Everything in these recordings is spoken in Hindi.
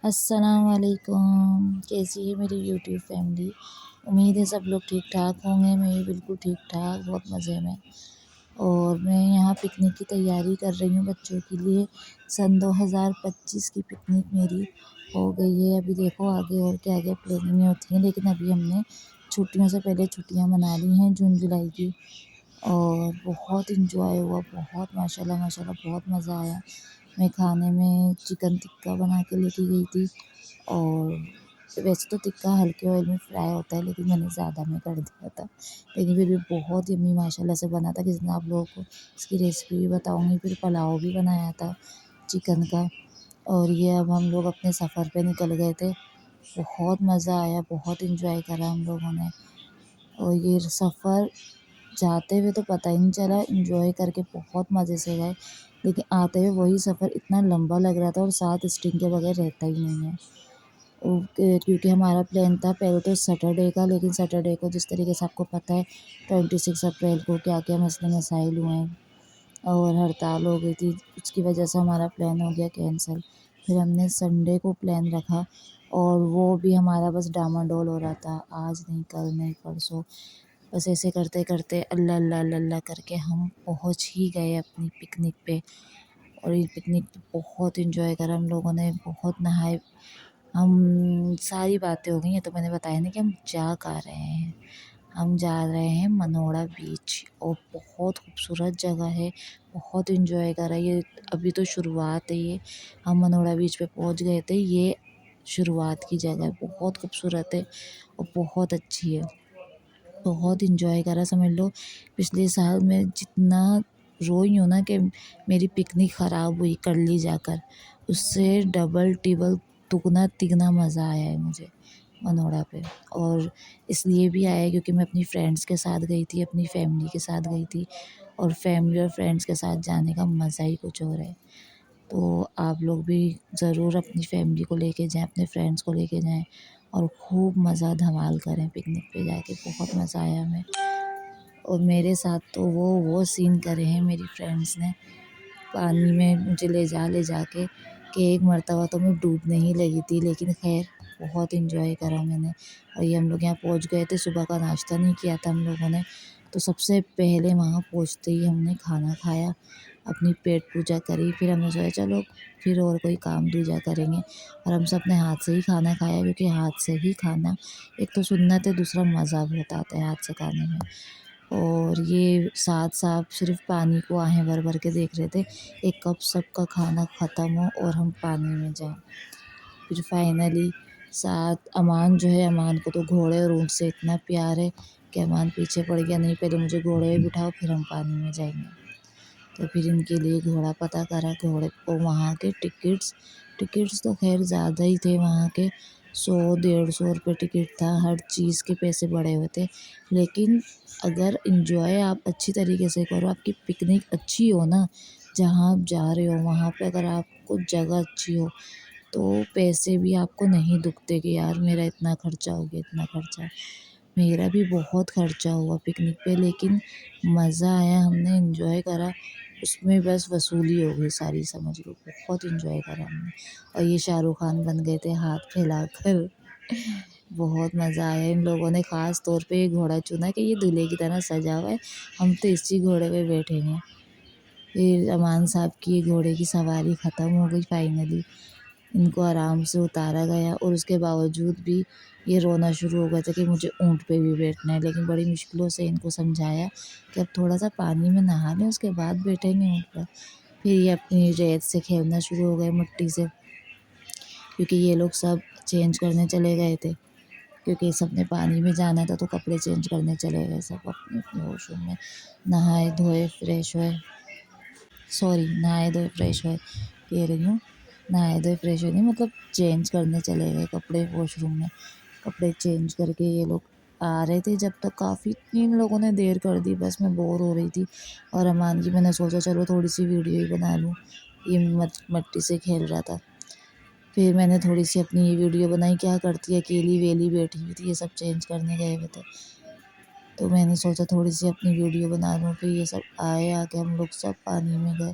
अस्सलाम वालेकुम। कैसी है मेरी यूट्यूब फैमिली। उम्मीद है सब लोग ठीक ठाक होंगे। मैं भी बिल्कुल ठीक ठाक, बहुत मज़े में। और मैं यहाँ पिकनिक की तैयारी कर रही हूँ बच्चों के लिए। सन 2025 की पिकनिक मेरी हो गई है। अभी देखो आगे और क्या क्या प्लानिंग होती हैं, लेकिन अभी हमने छुट्टियों से पहले छुट्टियाँ मना ली हैं जून जुलाई की। और बहुत इंजॉय हुआ, बहुत माशाल्लाह माशाल्लाह बहुत मज़ा आया। मैं खाने में चिकन टिक्का बना के लेके गई थी। और वैसे तो टिक्का हल्के ऑयल में फ्राई होता है, लेकिन मैंने ज़्यादा में कर दिया था। लेकिन फिर भी बहुत यम्मी माशाल्लाह से बना था। किसी दिन आप लोगों को इसकी रेसिपी भी बताऊँगी। फिर पुलाव भी बनाया था चिकन का। और ये अब हम लोग अपने सफ़र पे निकल गए थे। बहुत मज़ा आया, बहुत इंजॉय करा हम लोगों ने। और ये सफ़र जाते हुए तो पता ही नहीं चला, एंजॉय करके बहुत मज़े से गए। लेकिन आते हुए वही सफ़र इतना लंबा लग रहा था, और साथ स्टिंग के बगैर रहता ही नहीं है। क्योंकि हमारा प्लान था पहले तो सैटरडे का, लेकिन सैटरडे को जिस तरीके से आपको पता है 26 अप्रैल को क्या क्या मसले मसाइल हुए हैं और हड़ताल हो गई थी, उसकी वजह से हमारा प्लान हो गया कैंसिल। फिर हमने संडे को प्लान रखा, और वो भी हमारा बस डामाडोल हो रहा था, आज नहीं कल नहीं परसों। बस ऐसे करते करते अल्लाह अल्लाह अल्लाह अल्लाह करके हम पहुंच ही गए अपनी पिकनिक पे। और ये पिकनिक पे बहुत इंजॉय करा हम लोगों ने, बहुत नहाए हम। सारी बातें हो गई हैं, तो मैंने बताया ना कि हम जा कहाँ रहे हैं। हम जा रहे हैं मनोड़ा बीच, और बहुत खूबसूरत जगह है। बहुत इंजॉय करा ये। अभी तो शुरुआत है ये। हम मनोड़ा बीच पे पहुंच गए थे, ये शुरुआत की जगह है। बहुत खूबसूरत है और बहुत अच्छी है। बहुत इंजॉय करा समझ लो। पिछले साल मैं जितना रोई हूँ ना कि मेरी पिकनिक ख़राब हुई करली जाकर, उससे डबल टिबल दुगना तिगना मज़ा आया है मुझे मनोड़ा पे। और इसलिए भी आया है क्योंकि मैं अपनी फ्रेंड्स के साथ गई थी, अपनी फैमिली के साथ गई थी। और फैमिली और फ्रेंड्स के साथ जाने का मज़ा ही कुछ और है। तो आप लोग भी ज़रूर अपनी फैमिली को लेके जाएं, अपने फ्रेंड्स को लेके जाएं, और खूब मज़ा धमाल करें पिकनिक पे जाके। बहुत मज़ा आया हमें। और मेरे साथ तो वो सीन करे हैं मेरी फ्रेंड्स ने, पानी में मुझे ले जा के कि एक मरतबा तो मैं डूबने ही लगी थी, लेकिन खैर बहुत इंजॉय करा मैंने। और ये हम लोग यहाँ पहुँच गए थे, सुबह का नाश्ता नहीं किया था हम लोगों ने। तो सबसे पहले वहाँ पहुँचते ही हमने खाना खाया, अपनी पेट पूजा करी। फिर हमने सोचा चलो फिर और कोई काम दूजा करेंगे, और हम सब ने हाथ से ही खाना खाया, क्योंकि हाथ से ही खाना एक तो सुन्नत है, दूसरा मज़ा बहुत आता है हाथ से खाने में। और ये साथ साथ सिर्फ पानी को आहें भर भर के देख रहे थे, एक कब सबका खाना ख़त्म हो और हम पानी में जाएं। फिर फाइनली साथ अमान जो है, अमान को तो घोड़े और ऊँट से इतना प्यार है कि अमान पीछे पड़ गया, नहीं पहले मुझे घोड़े में बिठाओ फिर हम पानी में जाएंगे। तो फिर इनके लिए घोड़ा पता करा, घोड़े को वहाँ के टिकट्स तो खैर ज़्यादा ही थे वहाँ के। 100-150 रुपये टिकट था, हर चीज़ के पैसे बढ़े हुए थे। लेकिन अगर इंजॉय आप अच्छी तरीके से करो, आपकी पिकनिक अच्छी हो ना, जहाँ आप जा रहे हो वहाँ पे अगर आपको जगह अच्छी हो, तो पैसे भी आपको नहीं दुखते कि यार मेरा इतना खर्चा हो गया, इतना खर्चा। मेरा भी बहुत खर्चा हुआ पिकनिक पे, लेकिन मज़ा आया, हमने एंजॉय करा। उसमें बस वसूली हो गई सारी समझ लो। बहुत एंजॉय करा हमने। और ये शाहरुख खान बन गए थे हाथ फैलाकर। बहुत मज़ा आया। इन लोगों ने ख़ास तौर पे ये घोड़ा चुना कि ये दूल्हे की तरह सजा हुआ है, हम तो इसी घोड़े पे बैठेंगे। फिर अमान साहब की घोड़े की सवारी ख़त्म हो गई फाइनली। इनको आराम से उतारा गया, और उसके बावजूद भी ये रोना शुरू हो गया था कि मुझे ऊँट पे भी बैठना है। लेकिन बड़ी मुश्किलों से इनको समझाया कि अब थोड़ा-सा पानी में नहा लें, उसके बाद बैठेंगे ऊँट पर। फिर ये अपनी रेत से खेलना शुरू हो गए, मिट्टी से, क्योंकि ये लोग सब चेंज करने चले गए थे। क्योंकि सबने पानी में जाना था, तो कपड़े चेंज करने चले गए सब अपने-अपने वॉशरूम में। नहाए धोए फ्रेश हुए, सॉरी नहाए धोए फ्रेश हुए कह रही हूँ। नहाए धोए फ्रेश हुए नहीं, मतलब चेंज करने चले गए कपड़े वॉशरूम में। कपड़े चेंज करके ये लोग आ रहे थे, जब तक काफ़ी इन लोगों ने देर कर दी। बस मैं बोर हो रही थी, और अमान की मैंने सोचा चलो थोड़ी सी वीडियो ही बना लूँ। ये मट्टी से खेल रहा था। फिर मैंने थोड़ी सी अपनी ये वीडियो बनाई, क्या करती है अकेली वेली बैठी हुई थी, ये सब चेंज करने गए हुए थे। तो मैंने सोचा थोड़ी सी अपनी वीडियो बना लूँ। फिर ये सब आए, आके हम लोग सब पानी में गए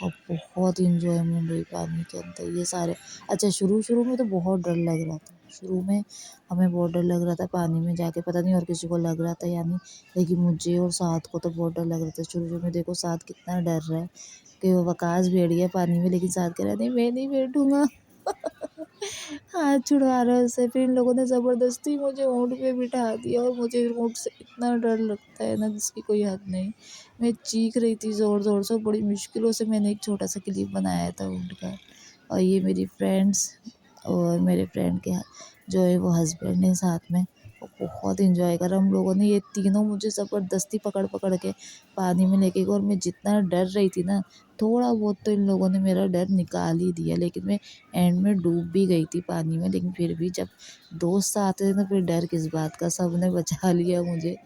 और बहुत इंजॉयमेंट हुई पानी के अंदर। ये सारे अच्छा, शुरू शुरू में तो बहुत डर लग रहा था। शुरू में हमें बहुत डर लग रहा था पानी में जाके, पता नहीं और किसी को लग रहा था या नहीं, लेकिन मुझे और साथ को तो बहुत डर लग रहा था। शुरू शुरू में देखो साथ कितना डर रहा है कि वो वकास बैठ गया पानी में, लेकिन साथ कह रहा नहीं मैं नहीं बैठूंगा। हाथ छुड़वा रहा है उससे। फिर इन लोगों ने ज़बरदस्ती मुझे ऊँट पे बिठा दिया और मुझे ऊँट से इतना डर लगता है ना जिसकी कोई हद नहीं। मैं चीख रही थी ज़ोर ज़ोर से, बड़ी मुश्किलों से मैंने एक छोटा सा क्लिप बनाया था ऊँट का। और ये मेरी फ्रेंड्स और मेरे फ्रेंड के जो है वो हस्बैंड हैं साथ में, और बहुत इंजॉय करा हम लोगों ने। ये तीनों मुझे ज़बरदस्ती पकड़ पकड़ के पानी में लेके गए और मैं जितना डर रही थी ना, थोड़ा बहुत तो इन लोगों ने मेरा डर निकाल ही दिया। लेकिन मैं एंड में डूब भी गई थी पानी में, लेकिन फिर भी जब दोस्त साथ थे ना, फिर डर किस बात का, सब ने बचा लिया मुझे।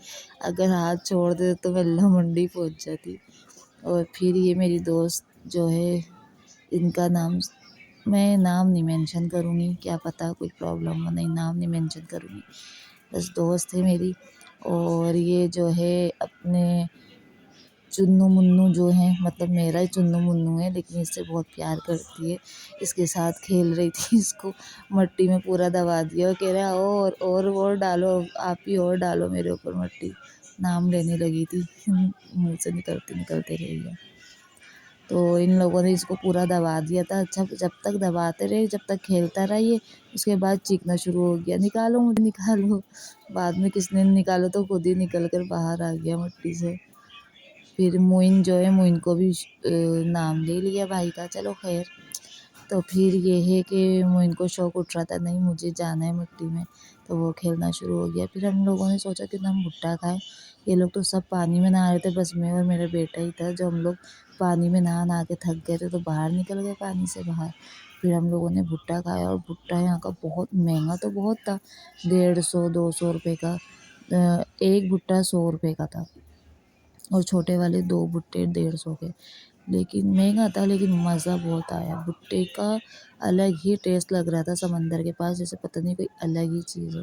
अगर हाथ छोड़ दे तो मैं लमंडी पहुंच जाती। और फिर ये मेरी दोस्त जो है, इनका नाम मैं नाम नहीं मेंशन करूँगी, क्या पता कोई प्रॉब्लम हो, नहीं नाम नहीं मेंशन करूँगी। बस दोस्त है मेरी। और ये जो है अपने चुन्नू मुन्नू जो है, मतलब मेरा ही चुन्नू मुन्नू है, लेकिन इससे बहुत प्यार करती है। इसके साथ खेल रही थी, इसको मट्टी में पूरा दबा दिया और कह रहा और डालो, आप ही और डालो मेरे ऊपर मट्टी। नाम लेने लगी थी, मुँह से निकलते निकलते रह गया। तो इन लोगों ने इसको पूरा दबा दिया था। अच्छा, जब तक दबाते रहे, जब तक खेलता रहा ये, उसके बाद चीखना शुरू हो गया, निकालो मुझे निकालो। बाद में किसने निकाला तो खुद ही निकल कर बाहर आ गया मट्टी से। फिर मोइन जो है, मोइन को भी नाम ले लिया भाई का, चलो खैर। तो फिर ये है कि मोइन को शौक उठ रहा था, नहीं मुझे जाना है मिट्टी में, तो वो खेलना शुरू हो गया। फिर हम लोगों ने सोचा कि हम भुट्टा खाएं। ये लोग तो सब पानी में नहा रहे थे, बस मैं और मेरा बेटा ही था जो हम लोग पानी में नहा नहा के थक गए थे, तो बाहर निकल गए पानी से बाहर। फिर हम लोगों ने भुट्टा खाया, और भुट्टा यहाँ का बहुत महंगा तो बहुत था, 150-200 रुपये का। एक भुट्टा 100 रुपये का था, और छोटे वाले 2 भुट्टे 150 के। लेकिन महंगा था, लेकिन मज़ा बहुत आया। भुट्टे का अलग ही टेस्ट लग रहा था समंदर के पास, जैसे पता नहीं कोई अलग ही चीज़ है।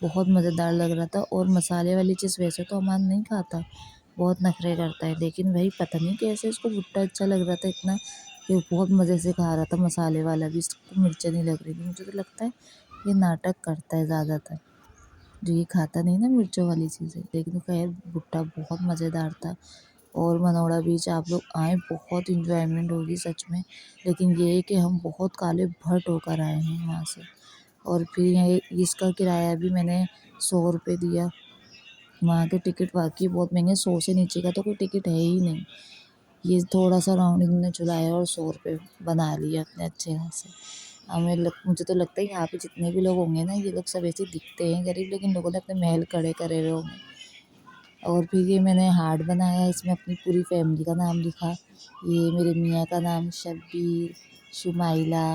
बहुत मज़ेदार लग रहा था। और मसाले वाली चीज़ वैसे तो अमान नहीं खाता, बहुत नखरे करता है, लेकिन भाई पता नहीं कैसे इसको भुट्टा अच्छा लग रहा था इतना, कि वो बहुत मज़े से खा रहा था मसाले वाला भी। इसको मिर्चें नहीं लग रही थी। मुझे तो लगता है ये नाटक करता है ज़्यादातर, जो ये खाता नहीं ना मिर्चों वाली चीज़ें। लेकिन खैर भुट्टा बहुत मज़ेदार था। और मनोड़ा बीच आप लोग आएँ, बहुत एंजॉयमेंट होगी सच में। लेकिन ये है कि हम बहुत काले भट होकर आए हैं वहाँ से। और फिर ये इसका किराया भी मैंने 100 रुपये दिया। वहाँ के टिकट वाकई बहुत महंगे, 100 से नीचे का तो कोई टिकट है ही नहीं। ये थोड़ा सा राउंड इन्होंने चुराया और 100 रुपये बना लिए अपने अच्छे खासे। मुझे तो लगता है यहाँ पे जितने भी लोग होंगे ना, ये लोग सब ऐसे दिखते हैं गरीब, लेकिन लोगों ने अपने महल खड़े करे हुए होंगे। और फिर ये मैंने हार्ट बनाया, इसमें अपनी पूरी फैमिली का नाम लिखा। ये मेरे मियाँ का नाम शब्बीर, शुमाइला,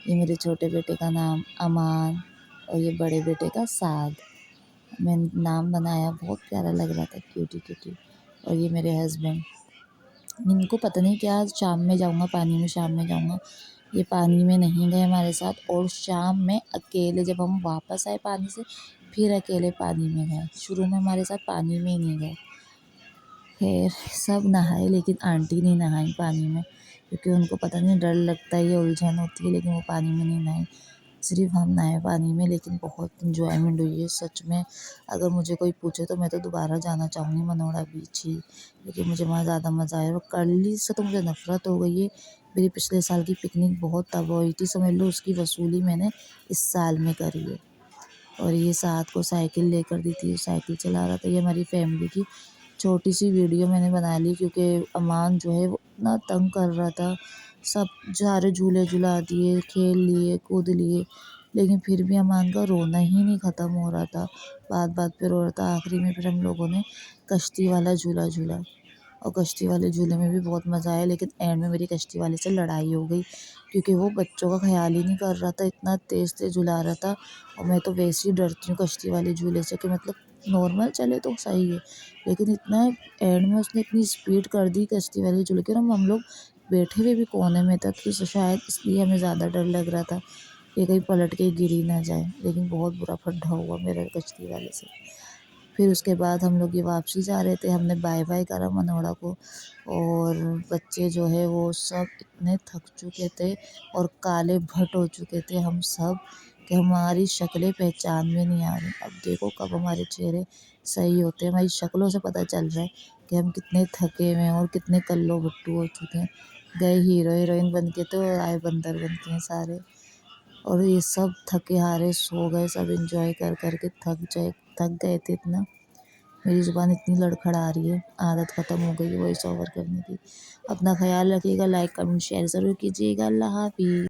ये मेरे छोटे बेटे का नाम अमान, और ये बड़े बेटे का साद। मैंने नाम बनाया, बहुत प्यारा लग रहा था, क्यूटी क्यूटी। और ये मेरे हस्बैंड, इनको पता नहीं क्या, शाम में जाऊँगा पानी में, शाम में जाऊँगा। ये पानी में नहीं गए हमारे साथ, और शाम में अकेले जब हम वापस आए पानी से, फिर अकेले पानी में गए। शुरू में हमारे साथ पानी में ही नहीं गए। खैर सब नहाए, लेकिन आंटी नहीं नहाई पानी में, क्योंकि उनको पता नहीं डर लगता है, ये उलझन होती है, लेकिन वो पानी में नहीं नहाई। सिर्फ हम नहाए पानी में, लेकिन बहुत इन्जॉयमेंट हुई है सच में। अगर मुझे कोई पूछे तो मैं तो दोबारा जाना चाहूँगी मनोड़ा बीच ही, क्योंकि मुझे वहाँ ज़्यादा मज़ा आया। और कर्ली से तो मुझे नफ़रत हो गई है। मेरी पिछले साल की पिकनिक बहुत तबाह हुई थी, समझ लो उसकी वसूली मैंने इस साल में करी है। और ये साथ को साइकिल लेकर दी थी, साइकिल चला रहा था। ये हमारी फैमिली की छोटी सी वीडियो मैंने बना ली, क्योंकि अमान जो है वो इतना तंग कर रहा था। सब सारे झूले झुला दिए, खेल लिए, कूद लिए, लेकिन फिर भी अमान का रोना ही नहीं ख़त्म हो रहा था। बात बात पे रो रहा था। आखिरी में फिर हम लोगों ने कश्ती वाला झूला झूला, और कश्ती वाले झूले में भी बहुत मज़ा आया। लेकिन एंड में मेरी कश्ती वाले से लड़ाई हो गई, क्योंकि वो बच्चों का ख्याल ही नहीं कर रहा था, इतना तेज़ तेज़ झुला रहा था। और मैं तो वैसे ही डरती हूँ कश्ती वाले झूले से, कि मतलब नॉर्मल चले तो सही है, लेकिन इतना एंड में उसने इतनी स्पीड कर दी कश्ती वाले झूले की। और हम लोग बैठे हुए भी कोने में था, तो शायद इसलिए हमें ज़्यादा डर लग रहा था कि कहीं पलट के गिर ही ना जाए। लेकिन बहुत बुरा फड्डा हुआ मेरा कश्ती वाले से। फिर उसके बाद हम लोग ये वापसी जा रहे थे, हमने बाय बाय करा मनोड़ा को। और बच्चे जो है वो सब इतने थक चुके थे और काले भट हो चुके थे हम सब कि हमारी शक्लें पहचान में नहीं आ रही। अब देखो कब हमारे चेहरे सही होते हैं, हमारी शक्लों से पता चल रहा है कि हम कितने थके हुए हैं और कितने कल्लो भट्टू हो चुके हैं। गए हीरो हीरोइन बन के तो और आए बंदर बन के हैं सारे। और ये सब थके हारे सो गए, सब एंजॉय कर कर के थक गए थे इतना। मेरी ज़ुबान इतनी लड़खड़ा रही है, आदत ख़त्म हो गई है वॉइस ओवर करने की। अपना ख़्याल रखिएगा, लाइक कमेंट शेयर ज़रूर कीजिएगा। अल्लाह हाफ़िज़।